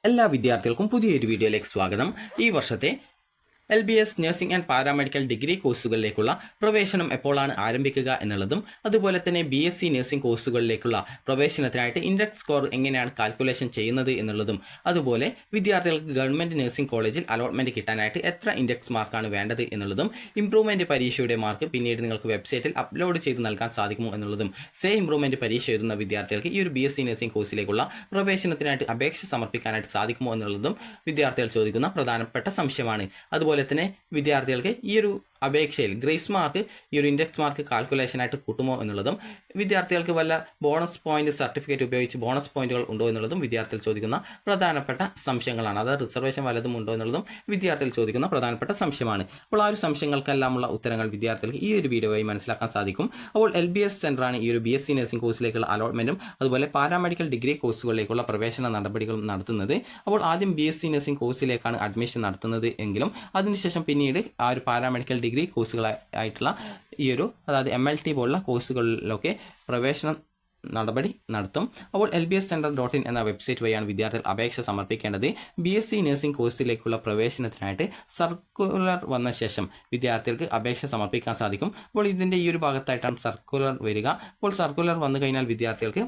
എല്ലാ വിദ്യാർത്ഥികൾക്കും പുതിയൊരു വീഡിയോയിലേക്ക് സ്വാഗതം. ഈ വർഷത്തെ LBS nursing and paramedical degree കോഴ്സുകളിലേക്കുള്ള പ്രവേശനം എപ്പോഴാണ് ആരംഭിക്കുക എന്നുള്ളതും അതുപോലെ തന്നെ BSc നഴ്സിംഗ് കോഴ്സുകളിലേക്കുള്ള പ്രവേശനത്തിനായിട്ട് ഇൻഡെക്സ് സ്കോർ എങ്ങനെയാണ് കാൽക്കുലേഷൻ ചെയ്യുന്നത് എന്നുള്ളതും അതുപോലെ വിദ്യാർത്ഥികൾക്ക് ഗവൺമെന്റ് നഴ്സിംഗ് കോളേജിൽ അലോട്ട്മെന്റ് കിട്ടാനായിട്ട് എത്ര ഇൻഡെക്സ് മാർക്കാണ് വേണ്ടത് എന്നുള്ളതും ഇംപ്രൂവ്മെന്റ് പരീക്ഷയുടെ മാർക്ക് പിന്നീട് നിങ്ങൾക്ക് വെബ്സൈറ്റിൽ അപ്ലോഡ് ചെയ്ത് നൽകാൻ സാധിക്കുമോ എന്നുള്ളതും ഇംപ്രൂവ്മെന്റ് പരീക്ഷ എഴുതുന്ന വിദ്യാർത്ഥികൾക്ക് ഈ ഒരു BSc നഴ്സിംഗ് കോഴ്സിലേക്കുള്ള പ്രവേശനത്തിനായിട്ട് അപേക്ഷ സമർപ്പിക്കാനായിട്ട് സാധിക്കുമോ എന്നുള്ളതും വിദ്യാർത്ഥികൾ ചോദിക്കുന്ന പ്രധാനപ്പെട്ട സംശയമാണ്. അതുപോലെ തന്നെ വിദ്യാർത്ഥികൾക്ക് ഈ ഒരു അപേക്ഷയിൽ ഗ്രേസ് മാർക്ക് ഈ ഒരു ഇൻഡെക്സ് മാർക്ക് കാൽക്കുലേഷനായിട്ട് കൂട്ടുമോ എന്നുള്ളതും വിദ്യാർത്ഥികൾക്ക് വല്ല ബോണസ് പോയിന്റ് സർട്ടിഫിക്കറ്റ് ഉപയോഗിച്ച് ബോണസ് പോയിന്റുകൾ ഉണ്ടോ എന്നുള്ളതും വിദ്യാർത്ഥികൾ ചോദിക്കുന്ന പ്രധാനപ്പെട്ട സംശയങ്ങളാണ്. അതായത് റിസർവേഷൻ വല്ലതും ഉണ്ടോ എന്നുള്ളതും വിദ്യാർത്ഥികൾ ചോദിക്കുന്ന പ്രധാനപ്പെട്ട സംശയമാണ്. അപ്പോൾ ആ ഒരു സംശയങ്ങൾക്കെല്ലാമുള്ള ഉത്തരങ്ങൾ വിദ്യാർത്ഥികൾക്ക് ഈ ഒരു വീഡിയോയിൽ മനസ്സിലാക്കാൻ സാധിക്കും. അപ്പോൾ LBS സെന്ററാണ് ഈ ഒരു BSc നഴ്സിംഗ് കോഴ്സിലേക്കുള്ള അലോട്ട്മെന്റും അതുപോലെ പാരാമെഡിക്കൽ ഡിഗ്രി കോഴ്സുകളിലേക്കുള്ള പ്രവേശന നടപടികളും നടത്തുന്നത്. അപ്പോൾ ആദ്യം BSc നഴ്സിംഗ് കോഴ്സിലേക്കാണ് അഡ്മിഷൻ നടത്തുന്നത് എങ്കിലും അതിനുശേഷം പിന്നീട് ആ ഒരു പാരാമെഡിക്കൽ ഡിഗ്രി കോഴ്സുകളായിട്ടുള്ള ഈ ഒരു അതായത് MLT പോലുള്ള കോഴ്സുകളിലൊക്കെ പ്രവേശനം നടപടി നടത്തും. അപ്പോൾ lbscenter.in എന്ന വെബ്സൈറ്റ് വഴിയാണ് വിദ്യാർത്ഥികൾ അപേക്ഷ സമർപ്പിക്കേണ്ടത്. BSc നഴ്സിംഗ് കോഴ്സിലേക്കുള്ള പ്രവേശനത്തിനായിട്ട് സർക്കുലർ വന്ന ശേഷം വിദ്യാർത്ഥികൾക്ക് അപേക്ഷ സമർപ്പിക്കാൻ സാധിക്കും. അപ്പോൾ ഇതിൻ്റെ ഈ ഒരു ഭാഗത്തായിട്ടാണ് സർക്കുലർ വരിക. അപ്പോൾ സർക്കുലർ വന്നു കഴിഞ്ഞാൽ വിദ്യാർത്ഥികൾക്ക്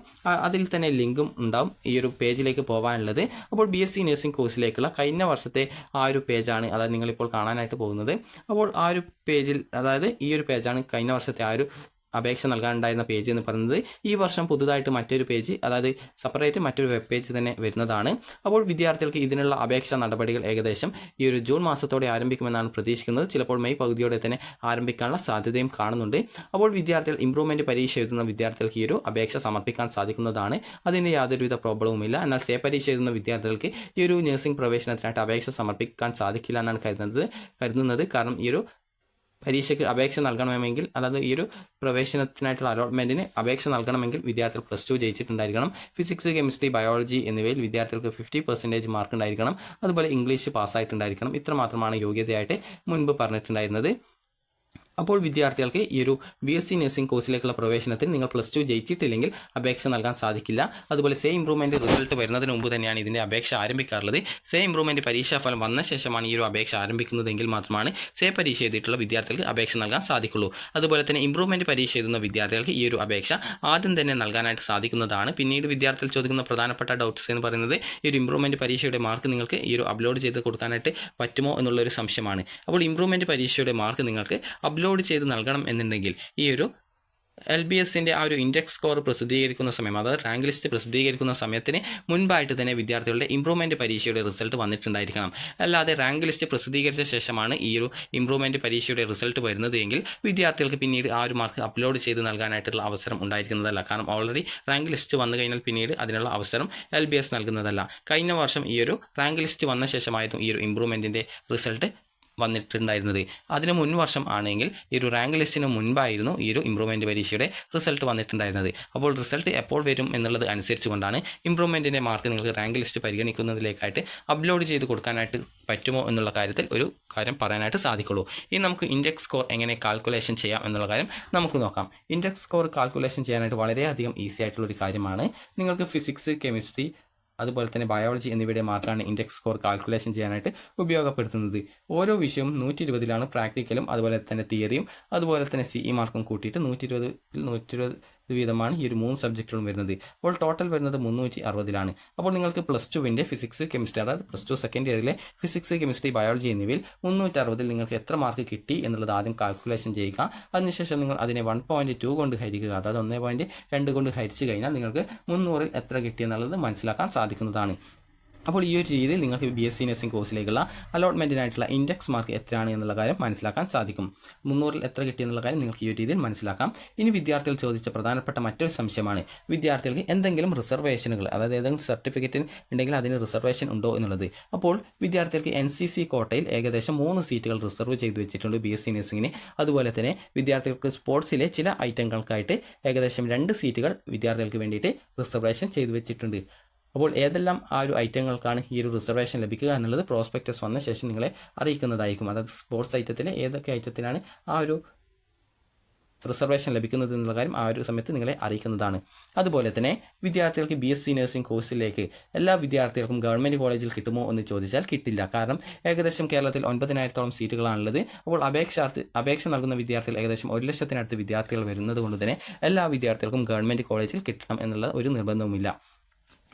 അതിൽ തന്നെ ലിങ്കും ഉണ്ടാവും ഈ ഒരു പേജിലേക്ക് പോകാനുള്ളത്. അപ്പോൾ BSc നഴ്സിംഗ് കോഴ്സിലേക്കുള്ള കഴിഞ്ഞ വർഷത്തെ ആ ഒരു പേജാണ് അതായത് നിങ്ങളിപ്പോൾ കാണാനായിട്ട് പോകുന്നത്. അപ്പോൾ ആ ഒരു പേജിൽ അതായത് ഈ ഒരു പേജാണ് കഴിഞ്ഞ വർഷത്തെ ആ ഒരു അപേക്ഷ നൽകാനുണ്ടായിരുന്ന പേജ് എന്ന് പറയുന്നത്. ഈ വർഷം പുതുതായിട്ട് മറ്റൊരു പേജ് അതായത് സെപ്പറേറ്റ് മറ്റൊരു വെബ് പേജ് തന്നെ വരുന്നതാണ്. അപ്പോൾ വിദ്യാർത്ഥികൾക്ക് ഇതിനുള്ള അപേക്ഷാ നടപടികൾ ഏകദേശം ഈ ഒരു ജൂൺ മാസത്തോടെ ആരംഭിക്കുമെന്നാണ് പ്രതീക്ഷിക്കുന്നത്. ചിലപ്പോൾ മെയ് പകുതിയോടെ തന്നെ ആരംഭിക്കാനുള്ള സാധ്യതയും കാണുന്നുണ്ട്. അപ്പോൾ വിദ്യാർത്ഥികൾ ഇംപ്രൂവ്മെന്റ് പരീക്ഷ എഴുതുന്ന വിദ്യാർത്ഥികൾക്ക് ഈ ഒരു അപേക്ഷ സമർപ്പിക്കാൻ സാധിക്കുന്നതാണ്. അതിന് യാതൊരുവിധ പ്രോബ്ലവുമില്ല. എന്നാൽ സേ പരീക്ഷ എഴുതുന്ന വിദ്യാർത്ഥികൾക്ക് ഈ ഒരു നഴ്സിംഗ് പ്രവേശനത്തിനായിട്ട് അപേക്ഷ സമർപ്പിക്കാൻ സാധിക്കില്ല എന്നാണ് കരുതുന്നത്. കാരണം ഈ ഒരു പരീക്ഷയ്ക്ക് അപേക്ഷ നൽകണമെങ്കിൽ അതായത് ഈ ഒരു പ്രവേശനത്തിനായിട്ടുള്ള അലോട്ട്മെന്റിന് അപേക്ഷ നൽകണമെങ്കിൽ വിദ്യാർത്ഥികൾ +2 ജയിച്ചിട്ടുണ്ടായിരിക്കണം. ഫിസിക്സ്, കെമിസ്ട്രി, ബയോളജി എന്നിവയിൽ വിദ്യാർത്ഥികൾക്ക് 50% മാർക്ക് ഉണ്ടായിരിക്കണം. അതുപോലെ ഇംഗ്ലീഷ് പാസ്സായിട്ടുണ്ടായിരിക്കണം. ഇത്ര മാത്രമാണ് യോഗ്യതയായിട്ട് മുൻപ് പറഞ്ഞിട്ടുണ്ടായിരുന്നത്. അപ്പോൾ വിദ്യാർത്ഥികൾക്ക് ഈ ഒരു BSc നഴ്സിംഗ് കോഴ്സിലേക്കുള്ള പ്രവേശനത്തിന് നിങ്ങൾ +2 ജയിച്ചിട്ടില്ലെങ്കിൽ അപേക്ഷ നൽകാൻ സാധിക്കില്ല. അതുപോലെ ഇംപ്രൂവ്മെന്റ് റിസൾട്ട് വരുന്നതിന് മുമ്പ് തന്നെയാണ് ഇതിൻ്റെ അപേക്ഷ ആരംഭിക്കാറുള്ളത്. ഇംപ്രൂവ്മെന്റ് പരീക്ഷാഫലം വന്ന ശേഷമാണ് ഈ ഒരു അപേക്ഷ ആരംഭിക്കുന്നതെങ്കിൽ മാത്രമാണ് പരീക്ഷ എഴുതിയിട്ടുള്ള വിദ്യാർത്ഥികൾക്ക് അപേക്ഷ നൽകാൻ സാധിക്കുള്ളൂ. അതുപോലെ തന്നെ ഇംപ്രൂവ്മെന്റ് പരീക്ഷ എഴുതുന്ന വിദ്യാർത്ഥികൾക്ക് ഈ ഒരു അപേക്ഷ ആദ്യം തന്നെ നൽകാനായിട്ട് സാധിക്കുന്നതാണ്. പിന്നീട് വിദ്യാർത്ഥികൾ ചോദിക്കുന്ന പ്രധാനപ്പെട്ട ഡൗട്ട്സ് എന്ന് പറയുന്നത് ഈ ഒരു ഇംപ്രൂവ്മെന്റ് പരീക്ഷയുടെ മാർക്ക് നിങ്ങൾക്ക് ഈ ഒരു അപ്ലോഡ് ചെയ്ത് കൊടുക്കാനായിട്ട് പറ്റുമോ എന്നുള്ളൊരു സംശയമാണ്. അപ്പോൾ ഇംപ്രൂവ്മെന്റ് പരീക്ഷയുടെ മാർക്ക് നിങ്ങൾക്ക് അപ്ലോഡ് ചെയ്ത് നൽകണം എന്നുണ്ടെങ്കിൽ ഈ ഒരു LBSന്റെ ആ ഒരു ഇൻഡെക്സ് സ്കോർ പ്രസിദ്ധീകരിക്കുന്ന സമയം അതായത് റാങ്ക് ലിസ്റ്റ് പ്രസിദ്ധീകരിക്കുന്ന സമയത്തിന് മുൻപായിട്ട് തന്നെ വിദ്യാർത്ഥികളുടെ ഇംപ്രൂവ്മെന്റ് പരീക്ഷയുടെ റിസൾട്ട് വന്നിട്ടുണ്ടായിരിക്കണം. അല്ലാതെ റാങ്ക് ലിസ്റ്റ് പ്രസിദ്ധീകരിച്ച ശേഷമാണ് ഈ ഒരു ഇംപ്രൂവ്മെന്റ് പരീക്ഷയുടെ റിസൾട്ട് വരുന്നത് എങ്കിൽ വിദ്യാർത്ഥികൾക്ക് പിന്നീട് ആ ഒരു മാർക്ക് അപ്ലോഡ് ചെയ്ത് നൽകാനായിട്ടുള്ള അവസരം ഉണ്ടായിരിക്കുന്നതല്ല. കാരണം ഓൾറെഡി റാങ്ക് ലിസ്റ്റ് വന്നു കഴിഞ്ഞാൽ പിന്നീട് അതിനുള്ള അവസരം LBS നൽകുന്നതല്ല. കഴിഞ്ഞ വർഷം ഈ ഒരു റാങ്ക് ലിസ്റ്റ് വന്ന ശേഷമായിരുന്നു ഈ ഒരു ഇംപ്രൂവ്മെന്റിന്റെ റിസൾട്ട് വന്നിട്ടുണ്ടായിരുന്നത്. അതിന് മുൻ വർഷം ആണെങ്കിൽ ഈ ഒരു റാങ്ക് ലിസ്റ്റിന് മുൻപായിരുന്നു ഈ ഒരു ഇംപ്രൂവ്മെന്റ് പരീക്ഷയുടെ റിസൾട്ട് വന്നിട്ടുണ്ടായിരുന്നത്. അപ്പോൾ റിസൾട്ട് എപ്പോൾ വരും എന്നുള്ളത് അനുസരിച്ചുകൊണ്ടാണ് ഇംപ്രൂവ്മെന്റിന്റെ മാർക്ക് നിങ്ങൾക്ക് റാങ്ക് ലിസ്റ്റ് പരിഗണിക്കുന്നതിലേക്കായിട്ട് അപ്ലോഡ് ചെയ്ത് കൊടുക്കാനായിട്ട് പറ്റുമോ എന്നുള്ള കാര്യത്തിൽ ഒരു കാര്യം പറയാനായിട്ട് സാധിക്കുള്ളൂ. ഇനി നമുക്ക് ഇൻഡെക്സ് സ്കോർ എങ്ങനെ കാൽക്കുലേഷൻ ചെയ്യാം എന്നുള്ള കാര്യം നമുക്ക് നോക്കാം. ഇൻഡെക്സ് സ്കോർ കാൽക്കുലേഷൻ ചെയ്യാനായിട്ട് വളരെയധികം ഈസി ആയിട്ടുള്ളൊരു കാര്യമാണ്. നിങ്ങൾക്ക് ഫിസിക്സ്, കെമിസ്ട്രി അതുപോലെ തന്നെ ബയോളജി എന്നിവയുടെ മാർക്കാണ് ഇൻഡെക്സ് സ്കോർ കാൽക്കുലേഷൻ ചെയ്യാനായിട്ട് ഉപയോഗപ്പെടുത്തുന്നത്. ഓരോ വിഷയവും 120ലാണ് പ്രാക്ടിക്കലും അതുപോലെ തന്നെ തിയറിയും അതുപോലെ തന്നെ CE മാർക്കും കൂട്ടിയിട്ട് 120 വീതമാണ് ഈ ഒരു 3 സബ്ജക്റ്റുകളും വരുന്നത്. അപ്പോൾ ടോട്ടൽ വരുന്നത് 360ലാണ്. അപ്പോൾ നിങ്ങൾക്ക് +2വിൻ്റെ ഫിസിക്സ്, കെമിസ്ട്രി അതായത് +2 സെക്കൻഡ് ഇയറിലെ ഫിസിക്സ്, കെമിസ്ട്രി, ബയോളജി എന്നിവയിൽ 360ൽ നിങ്ങൾക്ക് എത്ര മാർക്ക് കിട്ടി എന്നുള്ളത് ആദ്യം കാൽക്കുലേഷൻ ചെയ്യുക. അതിനുശേഷം നിങ്ങൾ അതിനെ 1.2 കൊണ്ട് ഹരിക്കുക. അതായത് 1.2 കൊണ്ട് ഹരിച്ചു കഴിഞ്ഞാൽ നിങ്ങൾക്ക് 300ൽ എത്ര കിട്ടി എന്നുള്ളത് മനസ്സിലാക്കാൻ സാധിക്കുന്നതാണ്. അപ്പോൾ ഈ ഒരു രീതിയിൽ നിങ്ങൾക്ക് BSc നഴ്സിംഗ് കോഴ്സിലേക്കുള്ള അലോട്ട്മെൻറ്റിനായിട്ടുള്ള ഇൻഡെക്സ് മാർക്ക് എത്രയാണ് എന്നുള്ള കാര്യം മനസ്സിലാക്കാൻ സാധിക്കും. 300ൽ എത്ര കിട്ടിയെന്നുള്ള കാര്യം നിങ്ങൾക്ക് ഈ ഒരു രീതിയിൽ മനസ്സിലാക്കാം. ഇനി വിദ്യാർത്ഥികൾ ചോദിച്ച പ്രധാനപ്പെട്ട മറ്റൊരു സംശയമാണ് വിദ്യാർത്ഥികൾക്ക് എന്തെങ്കിലും റിസർവേഷനുകൾ അതായത് ഏതെങ്കിലും സർട്ടിഫിക്കറ്റ് ഉണ്ടെങ്കിൽ അതിന് റിസർവേഷൻ ഉണ്ടോ എന്നുള്ളത്. അപ്പോൾ വിദ്യാർത്ഥികൾക്ക് NCC കോട്ടയിൽ ഏകദേശം 3 സീറ്റുകൾ റിസർവ് ചെയ്ത് വെച്ചിട്ടുണ്ട് BSc നഴ്സിംഗിന്. അതുപോലെ തന്നെ വിദ്യാർത്ഥികൾക്ക് സ്പോർട്സിലെ ചില ഐറ്റങ്ങൾക്കായിട്ട് ഏകദേശം 2 സീറ്റുകൾ വിദ്യാർത്ഥികൾക്ക് വേണ്ടിയിട്ട് റിസർവേഷൻ ചെയ്തു വെച്ചിട്ടുണ്ട്. അപ്പോൾ ഏതെല്ലാം ആ ഒരു ഐറ്റങ്ങൾക്കാണ് ഈ ഒരു റിസർവേഷൻ ലഭിക്കുക എന്നുള്ളത് പ്രോസ്പെക്ടസ് വന്ന ശേഷം നിങ്ങളെ അറിയിക്കുന്നതായിരിക്കും. അതായത് സ്പോർട്സ് ഐറ്റത്തിലെ ഏതൊക്കെ ഐറ്റത്തിനാണ് ആ ഒരു റിസർവേഷൻ ലഭിക്കുന്നത് എന്നുള്ള കാര്യം ആ ഒരു സമയത്ത് നിങ്ങളെ അറിയിക്കുന്നതാണ്. അതുപോലെ തന്നെ വിദ്യാർത്ഥികൾക്ക് BSc നഴ്സിംഗ് കോഴ്സിലേക്ക് എല്ലാ വിദ്യാർത്ഥികൾക്കും ഗവൺമെൻറ് കോളേജിൽ കിട്ടുമോ എന്ന് ചോദിച്ചാൽ കിട്ടില്ല. കാരണം ഏകദേശം കേരളത്തിൽ 9,000-ഓളം സീറ്റുകളാണുള്ളത്. അപ്പോൾ അപേക്ഷ നൽകുന്ന വിദ്യാർത്ഥികൾ ഏകദേശം 1,00,000-നടുത്ത് വിദ്യാർത്ഥികൾ വരുന്നത് കൊണ്ട് തന്നെ എല്ലാ വിദ്യാർത്ഥികൾക്കും ഗവൺമെൻറ് കോളേജിൽ കിട്ടണം എന്നുള്ള ഒരു നിർബന്ധവുമില്ല.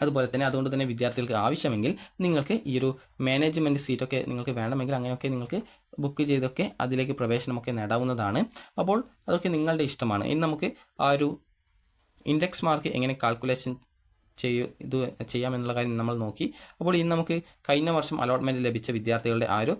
അതുപോലെ തന്നെ അതുകൊണ്ട് തന്നെ വിദ്യാർത്ഥികൾക്ക് ആവശ്യമെങ്കിൽ നിങ്ങൾക്ക് ഈ ഒരു മാനേജ്മെൻറ്റ് സീറ്റൊക്കെ നിങ്ങൾക്ക് വേണമെങ്കിൽ അങ്ങനെയൊക്കെ നിങ്ങൾക്ക് ബുക്ക് ചെയ്തൊക്കെ അതിലേക്ക് പ്രവേശനമൊക്കെ നേടാവുന്നതാണ്. അപ്പോൾ അതൊക്കെ നിങ്ങളുടെ ഇഷ്ടമാണ്. ഇനി നമുക്ക് ആ ഒരു ഇൻഡെക്സ് മാർക്ക് എങ്ങനെ കാൽക്കുലേഷൻ ചെയ്യാമെന്നുള്ള കാര്യം നമ്മൾ നോക്കി. അപ്പോൾ ഇന്ന് നമുക്ക് കഴിഞ്ഞ വർഷം അലോട്ട്മെൻറ്റ് ലഭിച്ച വിദ്യാർത്ഥികളുടെ ആ ഒരു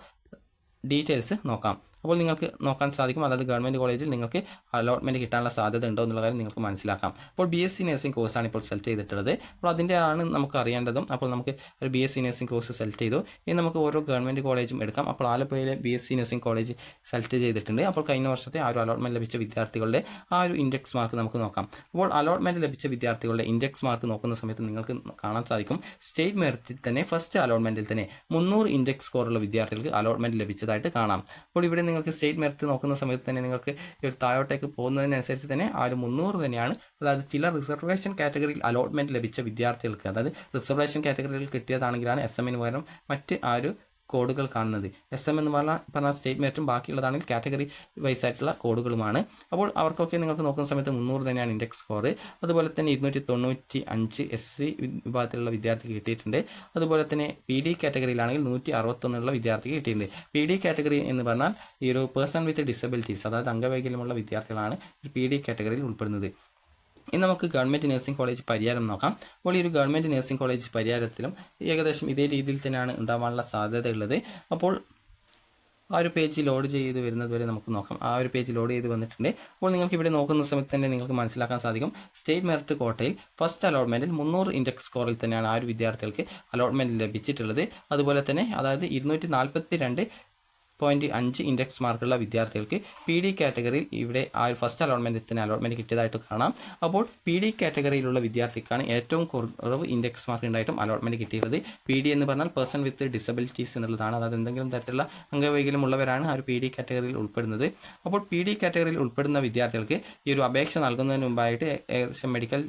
ഡീറ്റെയിൽസ് നോക്കാം. അപ്പോൾ നിങ്ങൾക്ക് നോക്കാൻ സാധിക്കും, അതായത് ഗവൺമെൻറ് കോളേജിൽ നിങ്ങൾക്ക് അലോട്ട്മെൻറ്റ് കിട്ടാനുള്ള സാധ്യത ഉണ്ടോ എന്നുള്ള കാര്യം നിങ്ങൾക്ക് മനസ്സിലാക്കാം. അപ്പോൾ BSc നഴ്സിംഗ് കോഴ്സാണ് ഇപ്പോൾ സെലക്ട് ചെയ്തിട്ടുള്ളത്. അപ്പോൾ അതിൻ്റെ ആണ് നമുക്ക് അറിയേണ്ടതും. അപ്പോൾ നമുക്ക് ഒരു BSc നഴ്സിംഗ് കോഴ്സ് സെലക്ട് ചെയ്തു. ഇനി നമുക്ക് ഓരോ ഗവൺമെൻറ് കോളേജും എടുക്കാം. അപ്പോൾ ആലപ്പുഴയിലെ BSc നഴ്സിംഗ് കോളേജ് സെലക്ട് ചെയ്തിട്ടുണ്ട്. അപ്പോൾ കഴിഞ്ഞ വർഷത്തെ ആ ഒരു അലോട്ട്മെൻറ്റ് ലഭിച്ച വിദ്യാർത്ഥികളുടെ ആ ഒരു ഇൻഡെക്സ് മാർക്ക് നമുക്ക് നോക്കാം. അപ്പോൾ അലോട്ട്മെൻറ്റ് ലഭിച്ച വിദ്യാർത്ഥികളുടെ ഇൻഡെക്സ് മാർക്ക് നോക്കുന്ന സമയത്ത് നിങ്ങൾക്ക് കാണാൻ സാധിക്കും, സ്റ്റേറ്റ് മെറിറ്റിൽ തന്നെ ഫസ്റ്റ് അലോട്ട്മെൻറ്റിൽ തന്നെ 300 ഇൻഡെക്സ് സ്കോറുള്ള വിദ്യാർത്ഥികൾക്ക് അലോട്ട്മെൻറ്റ് ലഭിച്ചതായിട്ട് കാണാം. അപ്പോൾ ഇവിടെ നിങ്ങൾക്ക് സ്റ്റേറ്റ് മെറിറ്റ് നോക്കുന്ന സമയത്ത് തന്നെ നിങ്ങൾക്ക് ഒരു താഴോട്ടേക്ക് പോകുന്നതിനനുസരിച്ച് തന്നെ ആ ഒരു 300 തന്നെയാണ്. അതായത് ചില റിസർവേഷൻ കാറ്റഗറിയിൽ അലോട്ട്മെൻറ്റ് ലഭിച്ച വിദ്യാർത്ഥികൾക്ക്, അതായത് റിസർവേഷൻ കാറ്റഗറിയിൽ കിട്ടിയതാണെങ്കിലാണ് SM പകരം മറ്റ് ആ ഒരു കോഡുകൾ കാണുന്നത്. SM എന്ന് പറഞ്ഞാൽ സ്റ്റേറ്റ് മെറിറ്റും ബാക്കിയുള്ളതാണെങ്കിൽ കാറ്റഗറി വൈസ് ആയിട്ടുള്ള കോഡുകളുമാണ്. അപ്പോൾ അവർക്കൊക്കെ നിങ്ങൾക്ക് നോക്കുന്ന സമയത്ത് 300 തന്നെയാണ് ഇൻഡെക്സ് സ്കോർ. അതുപോലെ തന്നെ 295 SC വിഭാഗത്തിലുള്ള വിദ്യാർത്ഥിക്ക് കിട്ടിയിട്ടുണ്ട്. അതുപോലെ തന്നെ PD കാറ്റഗറിയിലാണെങ്കിൽ 161 വിദ്യാർത്ഥിക്ക് കിട്ടിയിട്ടുണ്ട്. PD കാറ്റഗറി എന്ന് പറഞ്ഞാൽ ഈ ഒരു പേഴ്സൺ വിത്ത് ഡിസബിലിറ്റീസ്, അതായത് അംഗവൈകല്യമുള്ള വിദ്യാർത്ഥികളാണ് PD കാറ്റഗറിയിൽ ഉൾപ്പെടുന്നത്. ഇനി നമുക്ക് ഗവൺമെൻറ് നഴ്സിംഗ് കോളേജ് പരിയാരം നോക്കാം. അപ്പോൾ ഈ ഒരു ഗവൺമെൻറ് നഴ്സിംഗ് കോളേജ് പരിയാരത്തിലും ഏകദേശം ഇതേ രീതിയിൽ തന്നെയാണ് ഉണ്ടാവാനുള്ള സാധ്യതയുള്ളത്. അപ്പോൾ ആ ഒരു പേജ് ലോഡ് ചെയ്ത് വരുന്നത് വരെ നമുക്ക് നോക്കാം. ആ ഒരു പേജ് ലോഡ് ചെയ്ത് വന്നിട്ടുണ്ട്. അപ്പോൾ നിങ്ങൾക്ക് ഇവിടെ നോക്കുന്ന സമയത്ത് തന്നെ നിങ്ങൾക്ക് മനസ്സിലാക്കാൻ സാധിക്കും, സ്റ്റേറ്റ് മെറിറ്റ് കോട്ടയിൽ ഫസ്റ്റ് അലോട്ട്മെൻറ്റിൽ 300 ഇൻഡെക്സ് സ്കോറിൽ തന്നെയാണ് ആ ഒരു വിദ്യാർത്ഥികൾക്ക് അലോട്ട്മെൻറ്റ് ലഭിച്ചിട്ടുള്ളത്. അതുപോലെ തന്നെ അതായത് 242.5 ഇൻഡെക്സ് മാർക്കുള്ള വിദ്യാർത്ഥികൾക്ക് PD കാറ്റഗറിയിൽ ഇവിടെ ആ ഒരു ഫസ്റ്റ് അലോട്ട്മെൻറ്റിൽ തന്നെ അലോട്ട്മെൻറ്റ് കിട്ടിയതായിട്ട് കാണാം. അപ്പോൾ PD കാറ്റഗറിയിലുള്ള വിദ്യാർത്ഥിക്കാണ് ഏറ്റവും കുറവ് ഇൻഡെക്സ് മാർക്ക് ഉണ്ടായിട്ടും അലോട്ട്മെൻറ്റ് കിട്ടിയിട്ടുള്ളത്. PD എന്ന് പറഞ്ഞാൽ പേഴ്സൺ വിത്ത് ഡിസബിലിറ്റീസ് എന്നുള്ളതാണ്. അതായത് എന്തെങ്കിലും തരത്തിലുള്ള അംഗവൈകല്യമുള്ളവരാണ് ആ ഒരു PD കാറ്റഗറിയിൽ ഉൾപ്പെടുന്നത്. അപ്പോൾ PD കാറ്റഗറിയിൽ ഉൾപ്പെടുന്ന വിദ്യാർത്ഥികൾക്ക് ഈ ഒരു അപേക്ഷ നൽകുന്നതിന് മുമ്പായിട്ട് ഏകദേശം മെഡിക്കൽ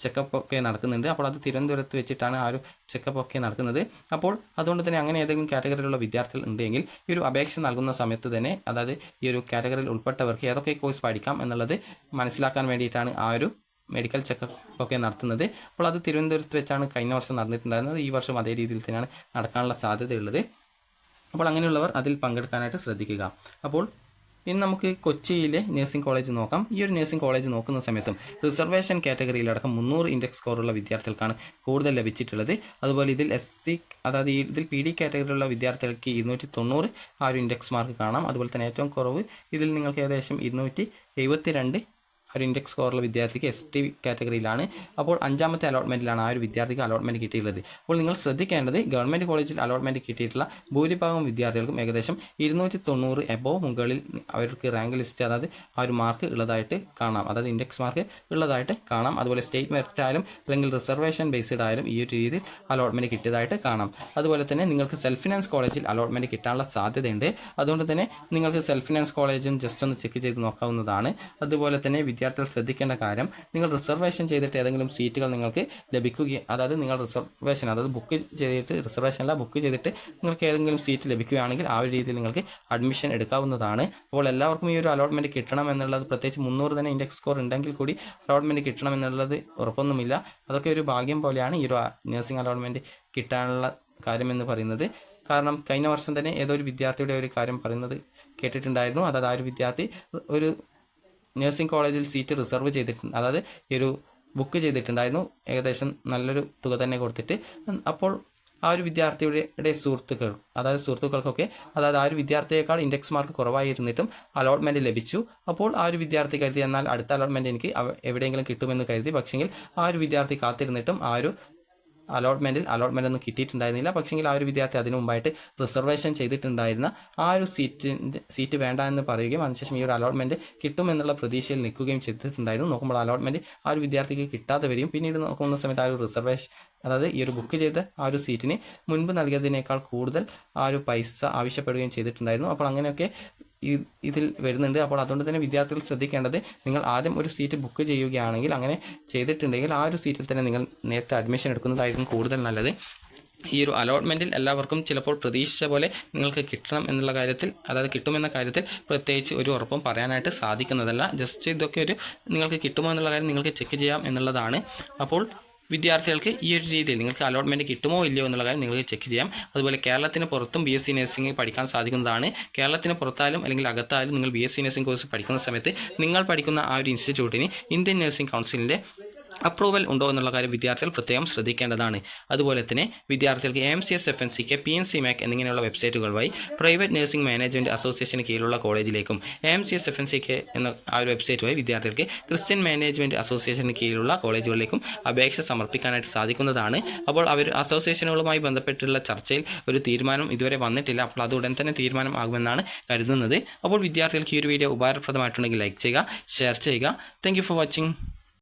ചെക്കപ്പ് ഒക്കെ നടക്കുന്നുണ്ട്. അപ്പോൾ അത് തിരുവനന്തപുരത്ത് വെച്ചിട്ടാണ് ആ ഒരു ചെക്കപ്പ് ഒക്കെ നടക്കുന്നത്. അപ്പോൾ അതുകൊണ്ട് തന്നെ അങ്ങനെ ഏതെങ്കിലും കാറ്റഗറിയിലുള്ള വിദ്യാർത്ഥികൾ ഉണ്ടെങ്കിൽ ഈ ഒരു അപേക്ഷ നൽകുന്ന സമയത്ത് തന്നെ, അതായത് ഈ ഒരു കാറ്റഗറിയിൽ ഉൾപ്പെട്ടവർക്ക് ഏതൊക്കെ കോഴ്സ് പഠിക്കാം എന്നുള്ളത് മനസ്സിലാക്കാൻ വേണ്ടിയിട്ടാണ് ആ ഒരു മെഡിക്കൽ ചെക്കപ്പ് ഒക്കെ നടത്തുന്നത്. അപ്പോൾ അത് തിരുവനന്തപുരത്ത് വെച്ചാണ് കഴിഞ്ഞ വർഷം നടന്നിട്ടുണ്ടായിരുന്നത്. ഈ വർഷം അതേ രീതിയിൽ തന്നെയാണ് നടക്കാനുള്ള സാധ്യതയുള്ളത്. അപ്പോൾ അങ്ങനെയുള്ളവർ അതിൽ പങ്കെടുക്കാനായിട്ട് ശ്രദ്ധിക്കുക. അപ്പോൾ ഇനി നമുക്ക് കൊച്ചിയിലെ നഴ്സിംഗ് കോളേജ് നോക്കാം. ഈ ഒരു നഴ്സിംഗ് കോളേജ് നോക്കുന്ന സമയത്തും റിസർവേഷൻ കാറ്റഗറിയിലടക്കം 300 ഇൻഡെക്സ് സ്കോറുള്ള വിദ്യാർത്ഥികൾക്കാണ് കൂടുതൽ ലഭിച്ചിട്ടുള്ളത്. അതുപോലെ ഇതിൽ SC, അതായത് ഇതിൽ PD കാറ്റഗറിയിലുള്ള വിദ്യാർത്ഥികൾക്ക് 290 ആ ഒരു ഇൻഡെക്സ് മാർക്ക് കാണാം. അതുപോലെ തന്നെ ഏറ്റവും കുറവ് ഇതിൽ നിങ്ങൾക്ക് ഏകദേശം 272 ഒരു ഇൻഡെക്സ് സ്കോറുള്ള വിദ്യാർത്ഥിക്ക് ST കാറ്റഗറിയിലാണ്. അപ്പോൾ 5ാമത്തെ അലോട്ട്മെൻറ്റിലാണ് ആ ഒരു വിദ്യാർത്ഥിക്ക് അലോട്ട്മെൻറ്റ് കിട്ടിയിട്ടുള്ളത്. അപ്പോൾ നിങ്ങൾ ശ്രദ്ധിക്കേണ്ടത്, ഗവൺമെൻറ് കോളേജിൽ അലോട്ട്മെൻറ്റ് കിട്ടിയിട്ടുള്ള ഭൂരിഭാഗം വിദ്യാർത്ഥികൾക്കും ഏകദേശം 290 എബോവ് മുകളിൽ അവർക്ക് റാങ്ക് ലിസ്റ്റ്, അതായത് ആ ഒരു മാർക്ക് ഉള്ളതായിട്ട് കാണാം, അതായത് ഇൻഡെക്സ് മാർക്ക് ഉള്ളതായിട്ട് കാണാം. അതുപോലെ സ്റ്റേറ്റ് മെറിറ്റ് ആയാലും അല്ലെങ്കിൽ റിസർവേഷൻ ബേസ്ഡ് ആയാലും ഈ ഒരു രീതിയിൽ അലോട്ട്മെൻറ്റ് കിട്ടിയതായിട്ട് കാണാം. അതുപോലെ തന്നെ നിങ്ങൾക്ക് സെൽഫ് ഫിനാൻസ് കോളേജിൽ അലോട്ട്മെൻറ്റ് കിട്ടാനുള്ള സാധ്യതയുണ്ട്. അതുകൊണ്ട് തന്നെ നിങ്ങൾക്ക് സെൽഫ് ഫിനാൻസ് കോളേജും ജസ്റ്റ് ഒന്ന് ചെക്ക് ചെയ്ത് നോക്കാവുന്നതാണ്. അതുപോലെ തന്നെ വിദ്യാർത്ഥികൾ ശ്രദ്ധിക്കേണ്ട കാര്യം, നിങ്ങൾ റിസർവേഷൻ ചെയ്തിട്ട് ഏതെങ്കിലും സീറ്റുകൾ നിങ്ങൾക്ക് ലഭിക്കുകയും, അതായത് നിങ്ങൾ റിസർവേഷൻ, അതായത് ബുക്ക് ചെയ്തിട്ട്, റിസർവേഷൻ അല്ല ബുക്ക് ചെയ്തിട്ട് നിങ്ങൾക്ക് ഏതെങ്കിലും സീറ്റ് ലഭിക്കുകയാണെങ്കിൽ ആ ഒരു രീതിയിൽ നിങ്ങൾക്ക് അഡ്മിഷൻ എടുക്കാവുന്നതാണ്. അപ്പോൾ എല്ലാവർക്കും ഈ ഒരു അലോട്ട്മെൻറ്റ് കിട്ടണം എന്നുള്ളത്, പ്രത്യേകിച്ച് 300 തന്നെ ഇൻഡെക്സ് സ്കോർ ഉണ്ടെങ്കിൽ കൂടി അലോട്ട്മെൻറ്റ് കിട്ടണം എന്നുള്ളത് ഉറപ്പൊന്നുമില്ല. അതൊക്കെ ഒരു ഭാഗ്യം പോലെയാണ് ഈ ഒരു നഴ്സിംഗ് അലോട്ട്മെൻറ്റ് കിട്ടാനുള്ള കാര്യമെന്ന് പറയുന്നത്. കാരണം കഴിഞ്ഞ വർഷം തന്നെ ഏതോ ഒരു വിദ്യാർത്ഥിയുടെ ഒരു കാര്യം പറയുന്നത് കേട്ടിട്ടുണ്ടായിരുന്നു. അതായത് ആ ഒരു വിദ്യാർത്ഥി ഒരു നഴ്സിംഗ് കോളേജിൽ സീറ്റ് റിസർവ് ചെയ്തിട്ടുണ്ട്, അതായത് ഈ ഒരു ബുക്ക് ചെയ്തിട്ടുണ്ടായിരുന്നു, ഏകദേശം നല്ലൊരു തുക തന്നെ കൊടുത്തിട്ട്. അപ്പോൾ ആ ഒരു വിദ്യാർത്ഥിയുടെ സുഹൃത്തുക്കൾക്കൊക്കെ, അതായത് ആ ഒരു വിദ്യാർത്ഥിയേക്കാൾ ഇൻഡെക്സ് മാർക്ക് കുറവായിരുന്നിട്ടും അലോട്ട്മെൻറ്റ് ലഭിച്ചു. അപ്പോൾ ആ ഒരു വിദ്യാർത്ഥി കരുതി, എന്നാൽ അടുത്ത അലോട്ട്മെൻറ്റ് എനിക്ക് എവിടെയെങ്കിലും കിട്ടുമെന്ന് കരുതി. പക്ഷെങ്കിൽ ആ ഒരു വിദ്യാർത്ഥി കാത്തിരുന്നിട്ടും ആ ഒരു അലോട്ട്മെൻറ്റ് ഒന്നും കിട്ടിയിട്ടുണ്ടായിരുന്നില്ല. പക്ഷെങ്കിൽ ആ ഒരു വിദ്യാർത്ഥി അതിനു മുമ്പായിട്ട് റിസർവേഷൻ ചെയ്തിട്ടുണ്ടായിരുന്ന ആ ഒരു സീറ്റ് വേണ്ട എന്ന് പറയുകയും അതിനുശേഷം ഈ ഒരു അലോട്ട്മെൻറ്റ് കിട്ടുമെന്നുള്ള പ്രതീക്ഷയിൽ നിൽക്കുകയും ചെയ്തിട്ടുണ്ടായിരുന്നു. നോക്കുമ്പോൾ അലോട്ട്മെൻറ്റ് ആ ഒരു വിദ്യാർത്ഥിക്ക് കിട്ടാതെ വരികയും പിന്നീട് നോക്കുന്ന സമയത്ത് ആ ഒരു റിസർവേഷൻ, അതായത് ഈ ഒരു ബുക്ക് ചെയ്ത ആ ഒരു സീറ്റിന് മുൻപ് നൽകിയതിനേക്കാൾ കൂടുതൽ ആ ഒരു പൈസ ആവശ്യപ്പെടുകയും ചെയ്തിട്ടുണ്ടായിരുന്നു. അപ്പോൾ അങ്ങനെയൊക്കെ ഇതിൽ വരുന്നുണ്ട്. അപ്പോൾ അതുകൊണ്ട് തന്നെ വിദ്യാർത്ഥികൾ ശ്രദ്ധിക്കേണ്ടത്, നിങ്ങൾ ആദ്യം ഒരു സീറ്റ് ബുക്ക് ചെയ്യുകയാണെങ്കിൽ, അങ്ങനെ ചെയ്തിട്ടുണ്ടെങ്കിൽ ആ ഒരു സീറ്റിൽ തന്നെ നിങ്ങൾ നേരത്തെ അഡ്മിഷൻ എടുക്കുന്നതായിരിക്കും കൂടുതൽ നല്ലത്. ഈ ഒരു അലോട്ട്മെൻറ്റിൽ എല്ലാവർക്കും ചിലപ്പോൾ പ്രതീക്ഷിച്ച പോലെ നിങ്ങൾക്ക് കിട്ടണം എന്നുള്ള കാര്യത്തിൽ, അതായത് കിട്ടുമെന്ന കാര്യത്തിൽ പ്രത്യേകിച്ച് ഒരു ഉറപ്പും പറയാനായിട്ട് സാധിക്കുന്നതല്ല. ജസ്റ്റ് ഇതൊക്കെ ഒരു നിങ്ങൾക്ക് കിട്ടുമോ എന്നുള്ള കാര്യം നിങ്ങൾക്ക് ചെക്ക് ചെയ്യാം എന്നുള്ളതാണ്. അപ്പോൾ വിദ്യാർത്ഥികൾക്ക് ഈ ഒരു രീതിയിൽ നിങ്ങൾക്ക് അലോട്ട്മെൻറ്റ് കിട്ടുമോ ഇല്ലയോ എന്നുള്ള കാര്യം നിങ്ങൾക്ക് ചെക്ക് ചെയ്യാം. അതുപോലെ കേരളത്തിന് പുറത്തും BSc നഴ്സിംഗ് പഠിക്കാൻ സാധിക്കുന്നതാണ്. കേരളത്തിന് പുറത്തായാലും അല്ലെങ്കിൽ അകത്തായാലും നിങ്ങൾ BSc നഴ്സിംഗ് കോഴ്സ് പഠിക്കുന്ന സമയത്ത് നിങ്ങൾ പഠിക്കുന്ന ആ ഒരു ഇൻസ്റ്റിറ്റ്യൂട്ടിന് ഇന്ത്യൻ നഴ്സിംഗ് കൗൺസിലിൻ്റെ അപ്രൂവൽ ഉണ്ടോ എന്നുള്ള കാര്യം വിദ്യാർത്ഥികൾ പ്രത്യേകം ശ്രദ്ധിക്കേണ്ടതാണ്. അതുപോലെ തന്നെ വിദ്യാർത്ഥികൾക്ക് AMCS FNCK PNC MAC എന്നിങ്ങനെയുള്ള വെബ്സൈറ്റുകൾ വഴി പ്രൈവറ്റ് നഴ്സിംഗ് മാനേജ്മെൻറ്റ് അസോസിയേഷന് കീഴിലുള്ള കോളേജിലേക്കും AMCS FNCK എന്ന ആ ഒരു വെബ്സൈറ്റ് വഴി വിദ്യാർത്ഥികൾക്ക് ക്രിസ്ത്യൻ മാനേജ്മെൻറ്റ് അസോസിയേഷന് കീഴിലുള്ള കോളേജുകളിലേക്കും അപേക്ഷ സമർപ്പിക്കാനായിട്ട് സാധിക്കുന്നതാണ്. അപ്പോൾ അവർ അസോസിയേഷനുകളുമായി ബന്ധപ്പെട്ടുള്ള ചർച്ചയിൽ ഒരു തീരുമാനം ഇതുവരെ വന്നിട്ടില്ല. അപ്പോൾ അത് ഉടൻ തന്നെ തീരുമാനം ആകുമെന്നാണ് കരുതുന്നത്. അപ്പോൾ വിദ്യാർത്ഥികൾക്ക് ഈ ഒരു വീഡിയോ ഉപകാരപ്രദമായിട്ടുണ്ടെങ്കിൽ ലൈക്ക് ചെയ്യുക, ഷെയർ ചെയ്യുക. Thank you for watching.